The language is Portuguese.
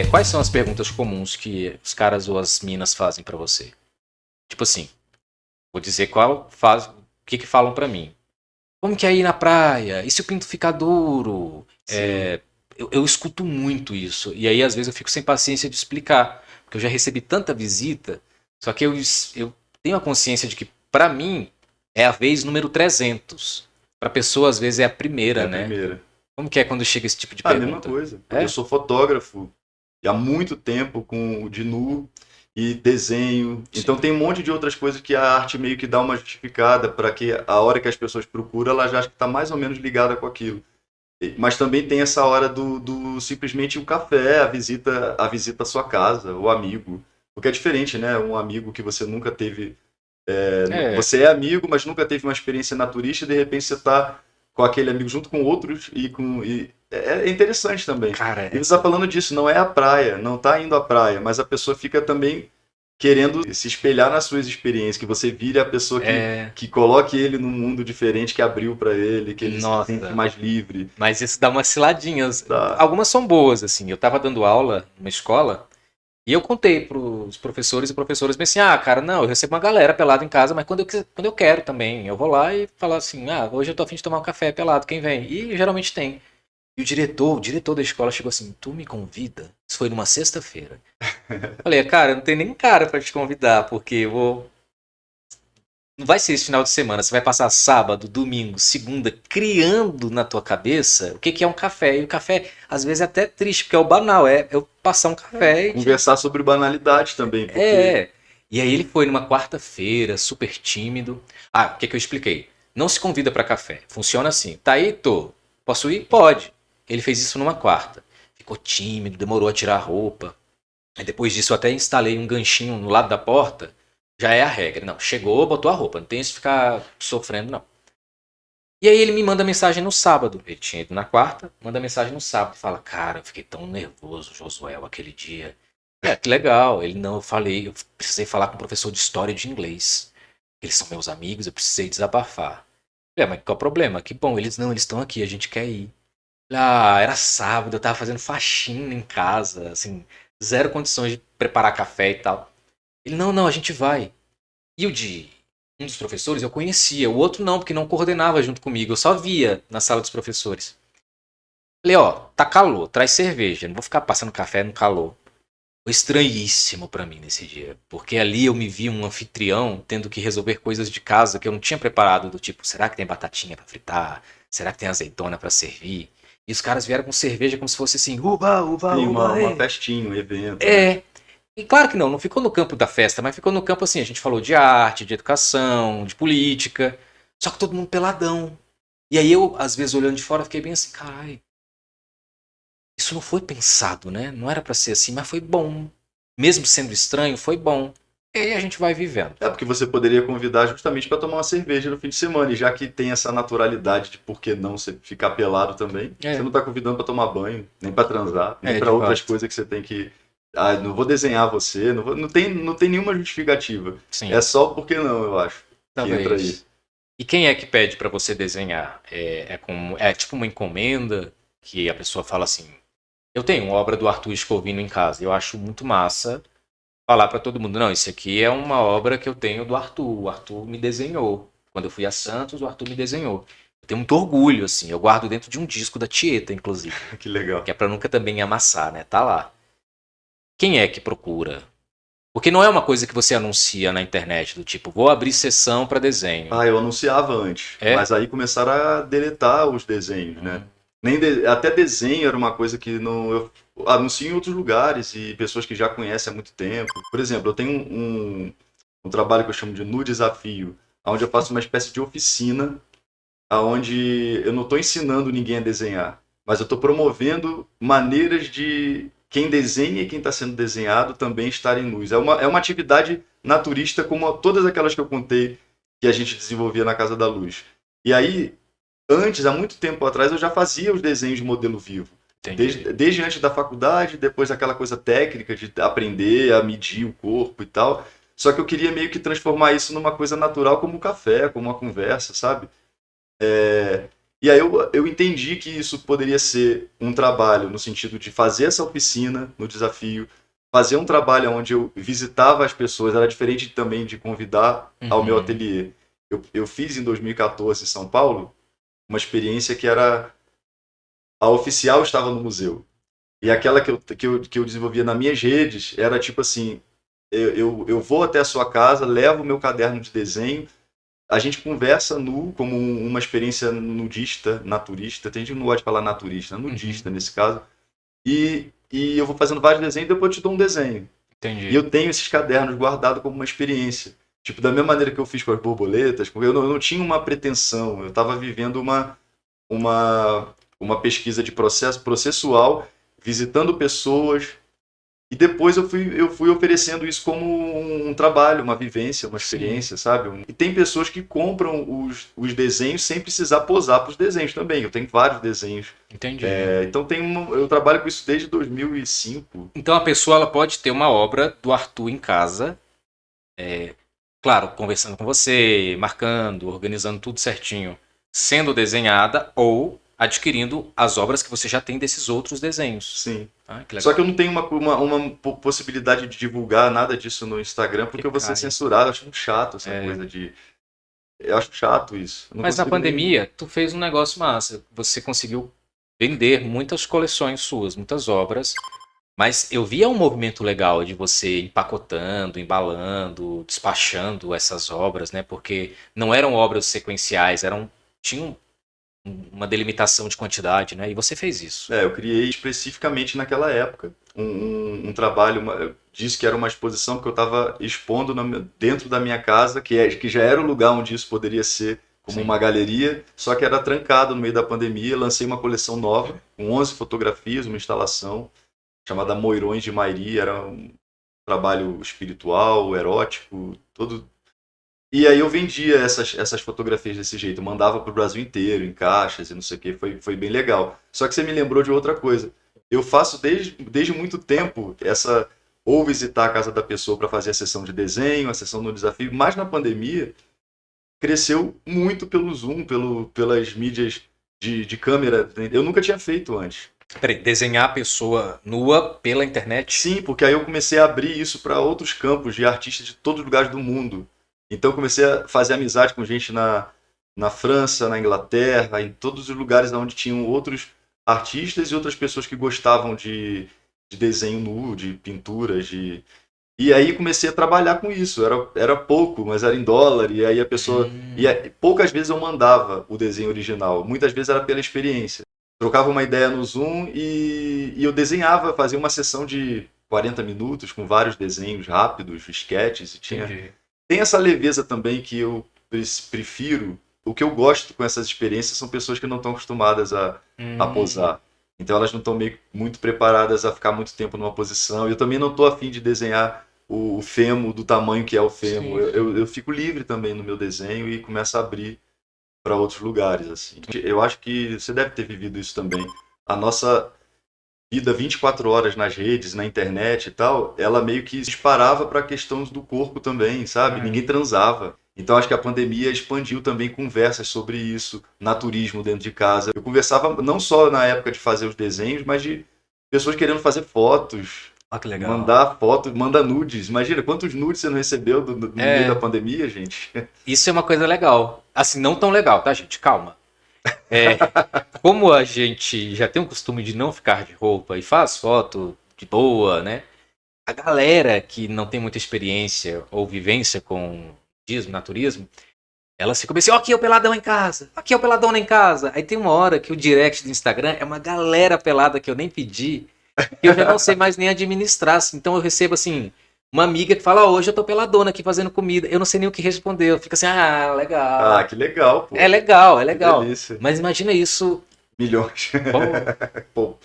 Quais são as perguntas comuns que os caras ou as minas fazem pra você? Tipo assim, vou dizer o que falam pra mim. Como que é ir na praia? E se o pinto ficar duro? Sim. Eu escuto muito isso. E aí, às vezes, eu fico sem paciência de explicar. Porque eu já recebi tanta visita. Só que eu tenho a consciência de que, pra mim, é a vez número 300. Pra pessoa, às vezes, é a É primeira, a né? primeira. Como que é quando chega esse tipo de Ah, a mesma pergunta? coisa. Eu É? sou fotógrafo e há muito tempo com o de nu e desenho. Então Sim. tem um monte de outras coisas que a arte meio que dá uma justificada para que a hora que as pessoas procuram, ela já acha que está mais ou menos ligada com aquilo. Mas também tem essa hora do simplesmente o café, a visita à sua casa, o amigo. Porque é diferente, né? Um amigo que você nunca teve. É. Você é amigo, mas nunca teve uma experiência naturista e de repente você está com aquele amigo junto com outros é interessante também. Cara, E você está falando disso, não é a praia, não está indo à praia, mas a pessoa fica também querendo se espelhar nas suas experiências, que você vire a pessoa é. que coloque ele num mundo diferente, que abriu para ele, que ele se sente Nossa. mais livre. Mas isso dá umas ciladinhas. Tá? Algumas são boas, assim. Eu tava dando aula numa escola e eu contei pros professores e professoras bem assim: ah, cara, não, eu recebo uma galera pelada em casa, mas quando eu quero também. Eu vou lá e falar assim: ah, hoje eu tô a fim de tomar um café pelado, quem vem? E geralmente tem. E o diretor da escola chegou assim: tu me convida? Isso foi numa sexta-feira. Falei: cara, não tem nem cara pra te convidar, porque eu vou. Não vai ser esse final de semana. Você vai passar sábado, domingo, segunda criando na tua cabeça o que que é um café. E o café, às vezes, é até triste, porque é o banal. É eu passar um café e te. Conversar sobre banalidade também, porque É. E aí ele foi numa quarta-feira, super tímido. Ah, o que que eu expliquei? Não se convida pra café. Funciona assim. Tá aí, tô. Posso ir? Pode. Ele fez isso numa quarta. Ficou tímido, demorou a tirar a roupa. Aí depois disso eu até instalei um ganchinho no lado da porta. Já é a regra. Não, chegou, botou a roupa. Não tem isso de ficar sofrendo, não. E aí ele me manda mensagem no sábado. Ele tinha ido na quarta, manda mensagem no sábado. Fala, cara, eu fiquei tão nervoso, Josué, aquele dia. Que legal. Ele não, eu falei, eu precisei falar com o professor de história e de inglês. Eles são meus amigos, eu precisei desabafar. Mas qual é o problema? Que bom, eles não, eles estão aqui, a gente quer ir. Ah, era sábado, eu tava fazendo faxina em casa, assim, zero condições de preparar café e tal. Ele, não, não, a gente vai. E o de um dos professores eu conhecia, o outro não, porque não coordenava junto comigo, eu só via na sala dos professores. Falei, ó, tá calor, traz cerveja, não vou ficar passando café no calor. Foi estranhíssimo pra mim nesse dia, porque ali eu me vi um anfitrião tendo que resolver coisas de casa que eu não tinha preparado, do tipo, será que tem batatinha pra fritar? Será que tem azeitona pra servir? E os caras vieram com cerveja como se fosse assim, uba, uba, sim, uba, uma é. festinha, um evento, né? É, e claro que não ficou no campo da festa, mas ficou no campo assim, a gente falou de arte, de educação, de política, só que todo mundo peladão. E aí eu, às vezes, olhando de fora, fiquei bem assim, carai, isso não foi pensado, né? Não era pra ser assim, mas foi bom. Mesmo sendo estranho, foi bom. E aí a gente vai vivendo. É porque você poderia convidar justamente para tomar uma cerveja no fim de semana, e já que tem essa naturalidade de por que não você ficar pelado também, você É, não está convidando para tomar banho, nem para transar, nem é, para de outras fato. coisas que você tem que. Ah, não vou desenhar você, não tem nenhuma justificativa. Sim, É só porque não, eu acho, que entra aí. talvez. E quem é que pede pra você desenhar? É tipo uma encomenda que a pessoa fala assim: eu tenho uma obra do Arthur Escovino em casa. Eu acho muito massa falar pra todo mundo: não, isso aqui é uma obra que eu tenho do Arthur. O Arthur me desenhou. Quando eu fui a Santos, o Arthur me desenhou. Eu tenho muito orgulho, assim. Eu guardo dentro de um disco da Tieta, inclusive. Que legal. Que é pra nunca também amassar, né? Tá lá. Quem é que procura? Porque não é uma coisa que você anuncia na internet, do tipo, vou abrir sessão pra desenho. Ah, eu anunciava antes, É? mas aí começaram a deletar os desenhos, né? Hum, Até desenho era uma coisa que não, eu anuncio em outros lugares e pessoas que já conhecem há muito tempo. Por exemplo, eu tenho um trabalho que eu chamo de No Desafio, onde eu faço uma espécie de oficina, onde eu não estou ensinando ninguém a desenhar, mas eu estou promovendo maneiras de quem desenha e quem está sendo desenhado também estarem nus. É uma atividade naturista como todas aquelas que eu contei que a gente desenvolvia na Casa da Luz. E aí, antes, há muito tempo atrás, eu já fazia os desenhos de modelo vivo. entendi. Desde antes da faculdade, depois aquela coisa técnica de aprender a medir o corpo e tal. Só que eu queria meio que transformar isso numa coisa natural, como um café, como uma conversa, sabe? E aí eu entendi que isso poderia ser um trabalho no sentido de fazer essa oficina no desafio, fazer um trabalho onde eu visitava as pessoas, era diferente também de convidar ao meu Uhum. ateliê. Eu fiz em 2014 em São Paulo uma experiência que era a oficial estava no museu. E aquela que eu desenvolvia nas minhas redes era tipo assim, eu vou até a sua casa, levo o meu caderno de desenho, a gente conversa nu, como uma experiência nudista, naturista, tem gente que não gosta de falar naturista, Uhum. nudista nesse caso, e eu vou fazendo vários desenhos e depois eu te dou um desenho. E Entendi. eu tenho esses cadernos guardados como uma experiência. Tipo, da mesma maneira que eu fiz com as borboletas, porque eu não tinha uma pretensão, eu estava vivendo uma, uma pesquisa de processo processual, visitando pessoas, e depois eu fui oferecendo isso como um trabalho, uma vivência, uma Sim, experiência, sabe? E tem pessoas que compram os desenhos sem precisar posar para os desenhos também. Eu tenho vários desenhos. entendi. Então eu trabalho com isso desde 2005. Então a pessoa ela pode ter uma obra do Arthur em casa, claro, conversando com você, marcando, organizando tudo certinho, sendo desenhada ou adquirindo as obras que você já tem desses outros desenhos. Sim. Ah, que Só que legal. eu não tenho uma possibilidade de divulgar nada disso no Instagram Que porque eu vou ser caia. censurado. Eu acho muito chato essa É. coisa de. Eu acho chato isso. Eu não Mas na consigo nem. pandemia, tu fez um negócio massa. Você conseguiu vender muitas coleções suas, muitas obras. Mas eu via um movimento legal de você empacotando, embalando, despachando essas obras, né? Porque não eram obras sequenciais, tinham uma delimitação de quantidade, né? E você fez isso. Eu criei especificamente naquela época um trabalho, eu disse que era uma exposição que eu estava expondo dentro da minha casa, que já era o lugar onde isso poderia ser como Sim. uma galeria, só que era trancado no meio da pandemia. Lancei uma coleção nova, com 11 fotografias, uma instalação chamada Moirões de Mairi, era um trabalho espiritual, erótico, todo. E aí eu vendia essas fotografias desse jeito, mandava para o Brasil inteiro, em caixas e não sei o que, foi bem legal. Só que você me lembrou de outra coisa. Eu faço desde muito tempo ou visitar a casa da pessoa para fazer a sessão de desenho, a sessão no desafio, mas na pandemia cresceu muito pelo Zoom, pelas mídias de câmera. Eu nunca tinha feito antes. Peraí, desenhar a pessoa nua pela internet? Sim, porque aí eu comecei a abrir isso para outros campos de artistas de todos os lugares do mundo. Então eu comecei a fazer amizade com gente na França, na Inglaterra, em todos os lugares onde tinham outros artistas e outras pessoas que gostavam de desenho nu, de pinturas, e aí comecei a trabalhar com isso. Era pouco, mas era em dólar, e aí a pessoa. Hum, Poucas vezes eu mandava o desenho original, muitas vezes era pela experiência. Trocava uma ideia no Zoom e eu desenhava, fazia uma sessão de 40 minutos com vários desenhos rápidos, sketches, e entendi. tem essa leveza também que eu prefiro. O que eu gosto com essas experiências são pessoas que não estão acostumadas a Hum, posar. Então elas não estão muito preparadas a ficar muito tempo numa posição. Eu também não estou afim de desenhar o femo do tamanho que é o femo. sim, Eu, sim. eu, eu fico livre também no meu desenho e começo a abrir para outros lugares, assim. Eu acho que você deve ter vivido isso também. A nossa vida 24 horas nas redes, na internet e tal, ela meio que disparava para questões do corpo também, sabe? É. Ninguém transava. Então acho que a pandemia expandiu também conversas sobre isso, naturismo dentro de casa. Eu conversava não só na época de fazer os desenhos, mas de pessoas querendo fazer fotos, Ah, que legal. mandar fotos, manda nudes. Imagina quantos nudes você não recebeu no meio da É, pandemia, gente? isso é uma coisa legal. Assim, não tão legal, tá, gente? Calma. É, como a gente já tem o costume de não ficar de roupa e faz foto de boa, né? A galera que não tem muita experiência ou vivência com budismo, naturismo, elas ficam assim, ó, aqui é o peladão em casa, aqui é o peladão em casa. Aí tem uma hora que o direct do Instagram é uma galera pelada que eu nem pedi, que eu já não sei mais nem administrar. Assim. Então eu recebo assim, uma amiga que fala, ó, hoje eu tô peladona aqui fazendo comida. Eu não sei nem o que responder. Eu fico assim, ah, Ah, legal. que legal, É pô. legal, é Que legal. delícia. Mas imagina isso. Milhões. Bom, Pô,